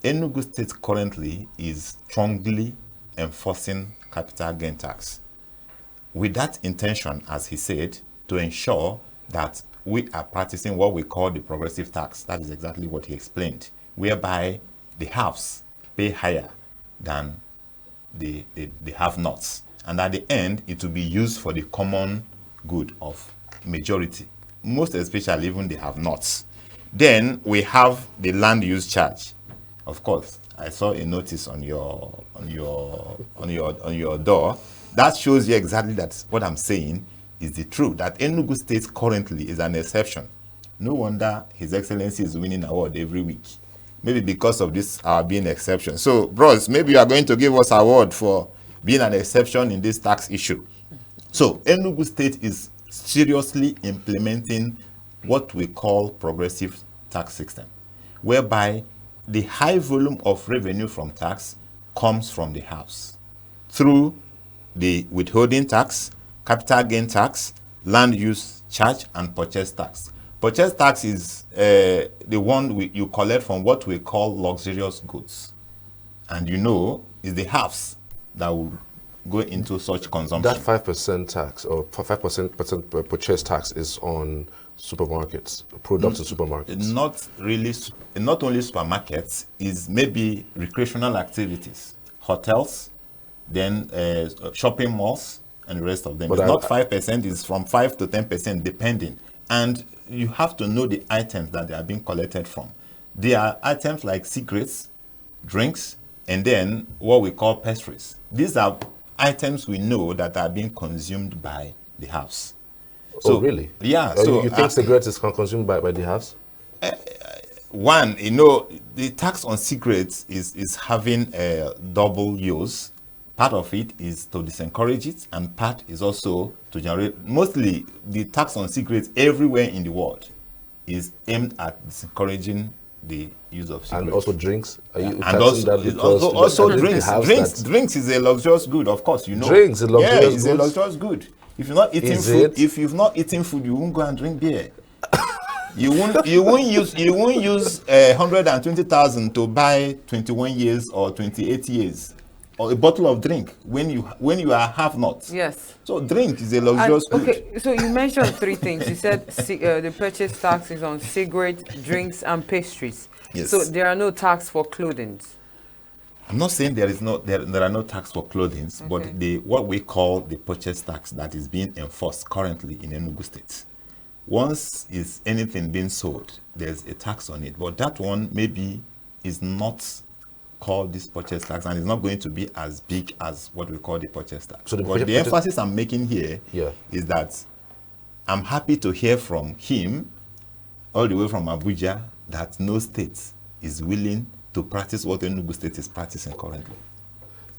Enugu State currently is strongly enforcing capital gain tax with that intention, as he said, to ensure that we are practicing what we call the progressive tax. That is exactly what he explained, whereby the haves pay higher than the have-nots. And at the end, it will be used for the common good of majority, most especially even the have-nots. Then we have the land use charge. Of course, I saw a notice on your door. That shows you exactly that what I'm saying is the truth, that Enugu State currently is an exception. No wonder His Excellency is winning award every week. Maybe because of this being exception. So, bros, maybe you are going to give us an award for being an exception in this tax issue. So, Enugu State is seriously implementing what we call progressive tax system, whereby the high volume of revenue from tax comes from the house through the withholding tax, capital gain tax, land use charge, and purchase tax. Purchase tax is the one you collect from what we call luxurious goods. And you know, is the halves that will go into such consumption. That 5% tax or 5% purchase tax is on supermarkets, products in supermarkets. Not really, not only supermarkets, is maybe recreational activities, hotels, then shopping malls, and the rest of them. But it's not 5%, it's from 5 to 10% depending. And you have to know the items that they are being collected from. There are items like cigarettes, drinks, and then what we call pastries. These are items we know that are being consumed by the house. So, really? Yeah. So you think cigarettes is consumed by the house? One, you know, the tax on cigarettes is having a double use. Part of it is to disencourage it, and part is also to generate. Mostly, the tax on cigarettes everywhere in the world is aimed at discouraging the use of cigarettes. And also drinks. Are you and also drinks. Drinks is a luxurious good, of course. You know. Drinks is luxurious. Yeah, it's a luxurious good. If you're not eating food, if you've not eaten food, you won't go and drink beer. You won't use 120,000 to buy 21 years or 28 years. Or a bottle of drink when you are have not. Yes. So drink is a luxurious good. Okay, so you mentioned three things. You said the purchase tax is on cigarettes, drinks, and pastries. Yes. So there are no tax for clothing. I'm not saying there are no tax for clothing, but what we call the purchase tax that is being enforced currently in Enugu State. Once is anything being sold, there's a tax on it, but that one maybe is not called this purchase tax, and it's not going to be as big as what we call the purchase tax. So the emphasis I'm making here is that I'm happy to hear from him all the way from Abuja that no state is willing to practice what Enugu State is practicing currently.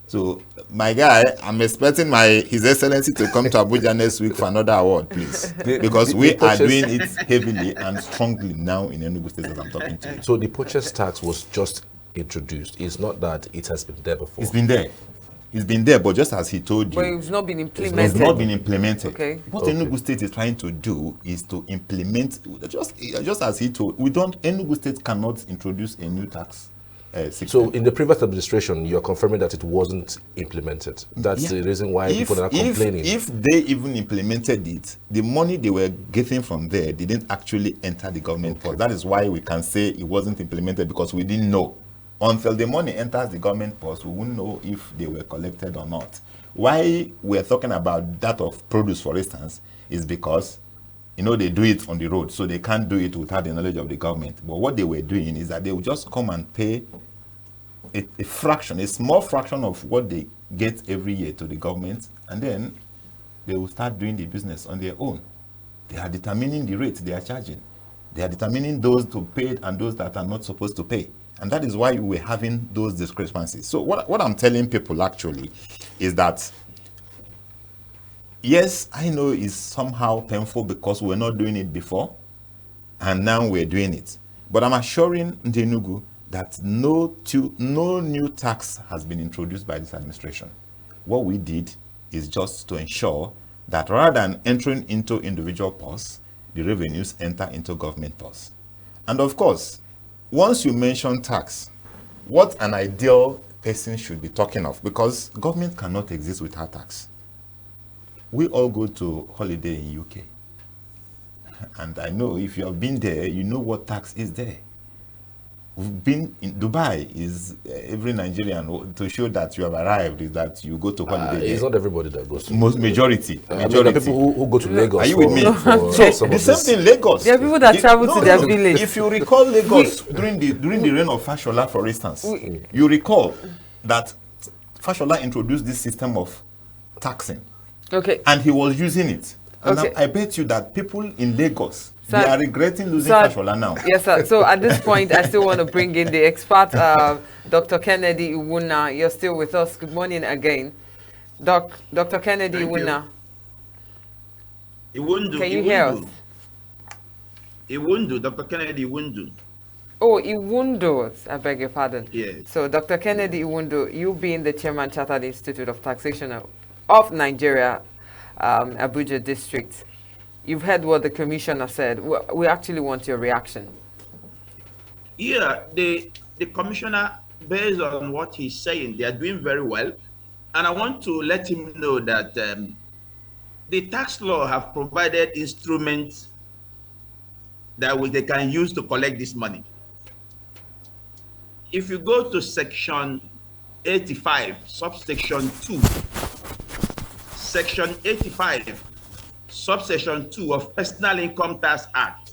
So, my guy, I'm expecting His Excellency to come to Abuja next week for another award, please. Because we are doing it heavily and strongly now in Enugu State as I'm talking to you. So the purchase tax was just introduced. It's not that it has been there before. It's been there. It's been there, but just as he told you, But it's not been it's implemented. not been implemented. Okay. What Enugu State is trying to do is to implement, just as he told, Enugu State cannot introduce a new tax system. So in the previous administration, you're confirming that it wasn't implemented. That's the reason why people are complaining. If they even implemented it, the money they were getting from there didn't actually enter the government purse. That is why we can say it wasn't implemented, because we didn't know. Until the money enters the government purse, we won't know if they were collected or not. Why we're talking about that of produce, for instance, is because they do it on the road, so they can't do it without the knowledge of the government. But what they were doing is that they would just come and pay a fraction, a small fraction of what they get every year to the government, and then they will start doing the business on their own. They are determining the rate they are charging. They are determining those to pay and those that are not supposed to pay. And that is why we're having those discrepancies. So what I'm telling people actually is that, yes, I know it's somehow painful because we're not doing it before, and now we're doing it. But I'm assuring Ndenugu that no new tax has been introduced by this administration. What we did is just to ensure that rather than entering into individual purse, the revenues enter into government purse. And of course, once you mention tax, what an ideal person should be talking of, because government cannot exist without tax. We all go to holiday in UK. And I know if you have been there, you know what tax is there. We've been in Dubai. Is every Nigerian, to show that you have arrived, is that you go to holiday. It's not everybody that goes to majority. I mean, there are people who go to Lagos. Are you with me? So the same thing, Lagos. There are people that travel to their village. If you recall Lagos during the reign of Fashola, for instance, you recall that Fashola introduced this system of taxing. Okay. And he was using it. And Okay. I bet you that people in Lagos, they are regretting losing Fashola now. Yes, sir. So at this point, I still want to bring in the expert, Dr. Kennedy Iwuna. You're still with us. Good morning again. Dr. Kennedy Iwuna. Can you hear us? Iwundu, Dr. Kennedy Iwundu. Oh, Iwundu. I beg your pardon. Yes. So Dr. Kennedy Iwundu, you being the chairman, Chartered Institute of Taxation of Nigeria, Abuja district. You've heard what the commissioner said. We actually want your reaction. Yeah, the commissioner, based on what he's saying, they are doing very well. And I want to let him know that the tax law have provided instruments that they can use to collect this money. If you go to section 85, subsection 2, section 85, subsection 2 of Personal Income Tax Act,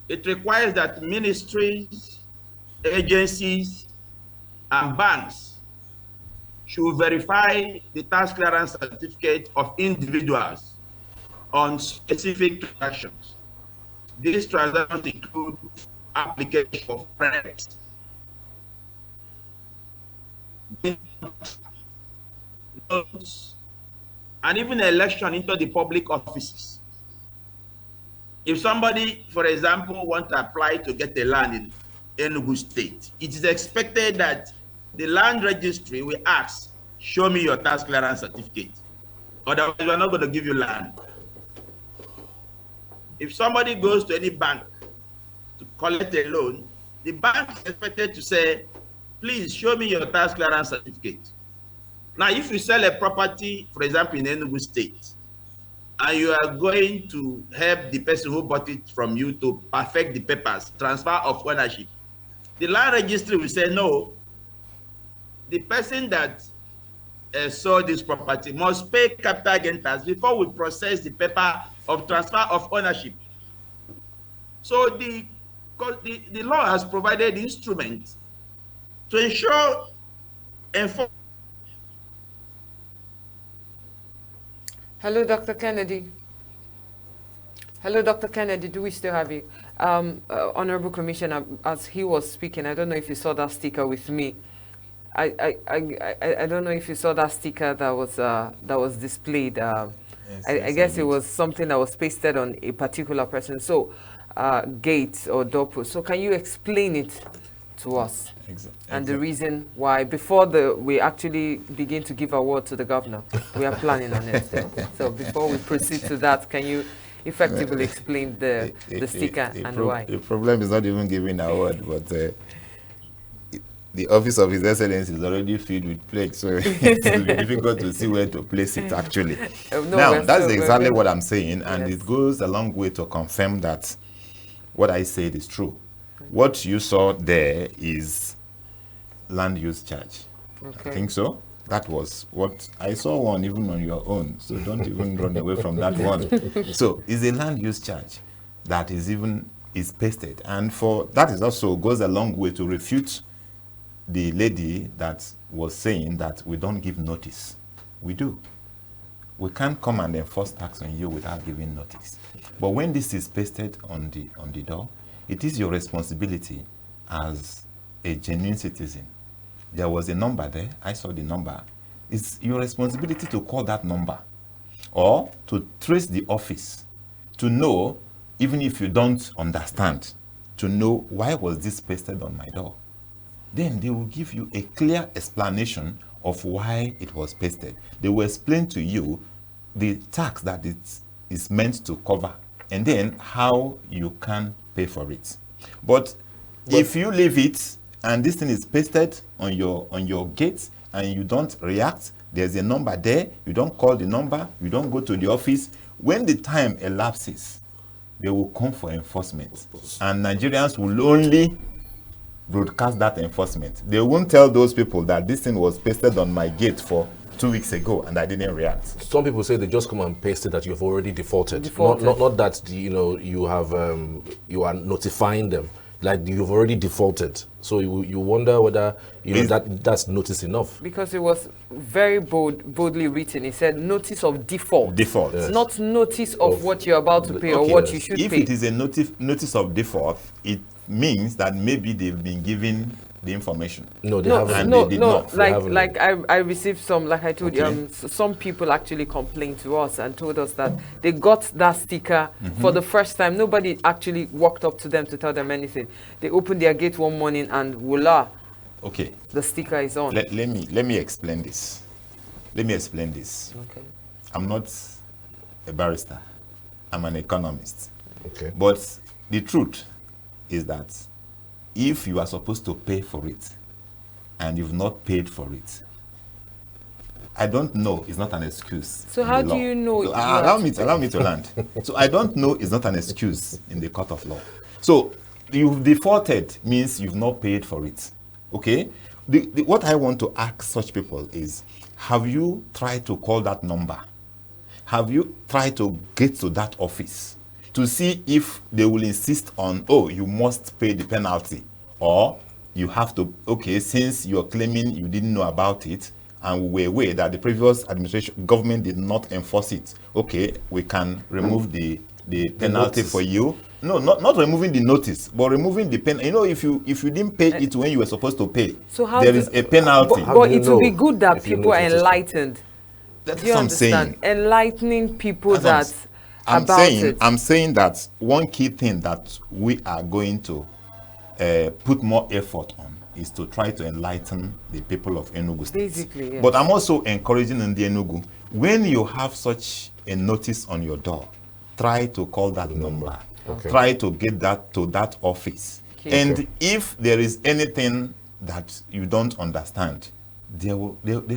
it requires that ministries, agencies, and banks should verify the tax clearance certificate of individuals on specific transactions. These transactions include application for rent, loans, and even election into the public offices. If somebody, for example, wants to apply to get a land in Enugu State, it is expected that the land registry will ask, show me your tax clearance certificate. Otherwise, we're not going to give you land. If somebody goes to any bank to collect a loan, the bank is expected to say, please show me your tax clearance certificate. Now, if you sell a property, for example, in Enugu State, and you are going to help the person who bought it from you to perfect the papers, transfer of ownership, the land registry will say, no, the person that sold this property must pay capital gain tax before we process the paper of transfer of ownership. So the law has provided instruments to ensure enforcement. Hello, Dr. Kennedy. Hello, Dr. Kennedy. Do we still have you? Honorable Commissioner, as he was speaking, I don't know if you saw that sticker with me. I don't know if you saw that sticker that was displayed. Yes, I guess it was something that was pasted on a particular person. So, gate or doorpost. So, can you explain it to us. And the Exactly. reason why, before we actually begin to give award to the governor, we are planning on it still. So before we proceed to that, can you effectively explain the sticker and why? The problem is not even giving an award, but the office of His Excellency is already filled with plagues, so it will be difficult to see where to place it actually. No, Now, that's exactly what I'm saying, and Yes. it goes a long way to confirm that what I said is true. What you saw there is land use charge. Okay. I think so. That was what I saw one even on your own, so don't even run away from that one. So it's a land use charge that is pasted, and for that is also goes a long way to refute the lady that was saying that we don't give notice. We do. We can't come and enforce tax on you without giving notice. But when this is pasted on the door, it is your responsibility as a genuine citizen. There was a number there. I saw the number. It's your responsibility to call that number or to trace the office to know, even if you don't understand, to know why was this pasted on my door. Then they will give you a clear explanation of why it was pasted. They will explain to you the tax that it is meant to cover and then how you can pay for it. But if you leave it and this thing is pasted on your gate and you don't react, there's a number there, you don't call the number, you don't go to the office, when the time elapses, they will come for enforcement. And Nigerians will only broadcast that enforcement. They won't tell those people that this thing was pasted on my gate for 2 weeks ago and I didn't react. Some people say they just come and paste it that you've already defaulted. Not that you are notifying them, like you've already defaulted. So you wonder whether that's notice enough. Because it was very boldly written. It said notice of default. Default. Yes. Not notice of what you're about to pay or Okay, what yes. you should If pay. it is a notice of default, it means that maybe they've been given the information. No, they No, haven't. And no, they did no. not. They haven't. Like I received some, like I told Okay. you, some people actually complained to us and told us that they got that sticker for the first time. Nobody actually walked up to them to tell them anything. They opened their gate one morning and voila, Okay. the sticker is on. Let me explain this. Let me explain this. Okay. I'm not a barrister. I'm an economist. Okay. But the truth is that if you are supposed to pay for it and you've not paid for it, I don't know is not an excuse. So in how the do law. you know So, you allow have me to land. So I don't know is not an excuse in the court of law. So you've defaulted means you've not paid for it. Okay? What I want to ask such people is, have you tried to call that number? Have you tried to get to that office to see if they will insist on, oh, you must pay the penalty, or you have to, okay, since you're claiming you didn't know about it and we were aware that the previous government did not enforce it, okay, we can remove the penalty notice. for you. No, not removing the notice, but removing the pen. You know, if you didn't pay it when you were supposed to pay, So how there do- is a penalty. How But do you it will be know good that if you people are notice it? enlightened. That's Do you what I'm understand? saying. Enlightening people That's that I'm about saying, it. I'm saying that one key thing that we are going to put more effort on is to try to enlighten the people of Enugu State. Basically, yes. But I'm also encouraging in the Enugu, when you have such a notice on your door, try to call that number. Okay. Try to get that to that office. Okay. And Okay. if there is anything that you don't understand, there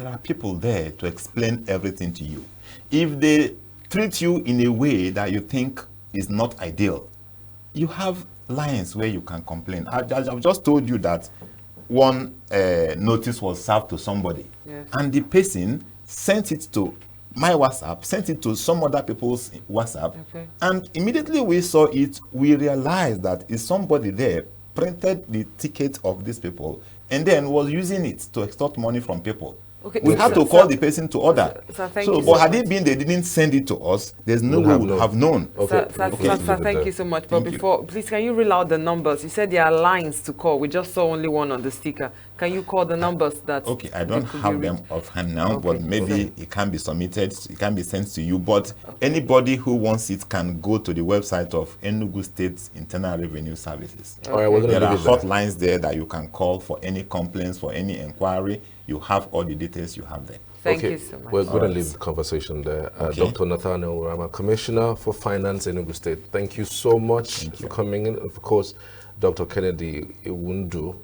are people there to explain everything to you. If they treat you in a way that you think is not ideal, you have lines where you can complain. I've just told you that one notice was served to somebody, Yes. and the person sent it to my WhatsApp, sent it to some other people's WhatsApp, Okay. and immediately we saw it, we realized that is somebody there printed the ticket of these people and then was using it to extort money from people. Okay. We have to call the person to order. Sir, thank So, you but so had much. it been they didn't send it to us, there's no We'll way have we would known. have known. Okay. Sir, thank you so much. But Thank you. before, please, can you read out the numbers? You said there are lines to call. We just saw only one on the sticker. Can you call the numbers that? Okay, I don't could have be them read? offhand now, Okay. but maybe it can be submitted, it can be sent to you. But anybody who wants it can go to the website of Enugu State Internal Revenue Services. All right, we're going to There are leave it there. hotlines there that you can call for any complaints, for any inquiry. You have all the details you have there. Thank Okay, you so much. we're going to leave the conversation there. Okay. Dr. Nathaniel Rama, Commissioner for Finance in Enugu State, thank you so much for coming in. Of course, Dr. Kennedy Iwundu,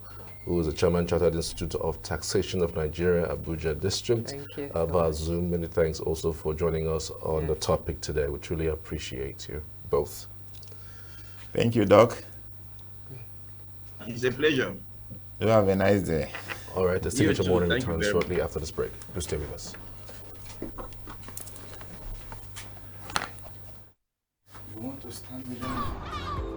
who is the Chairman, Chartered Institute of Taxation of Nigeria, Abuja District. Thank you. Via Zoom, many thanks also for joining us on the topic today. We truly appreciate you both. Thank you, Doc. It's a pleasure. You have a nice day. All right, the You Signature too. Morning Thank you returns very shortly after this break. Do stay with us. You want to stand with them?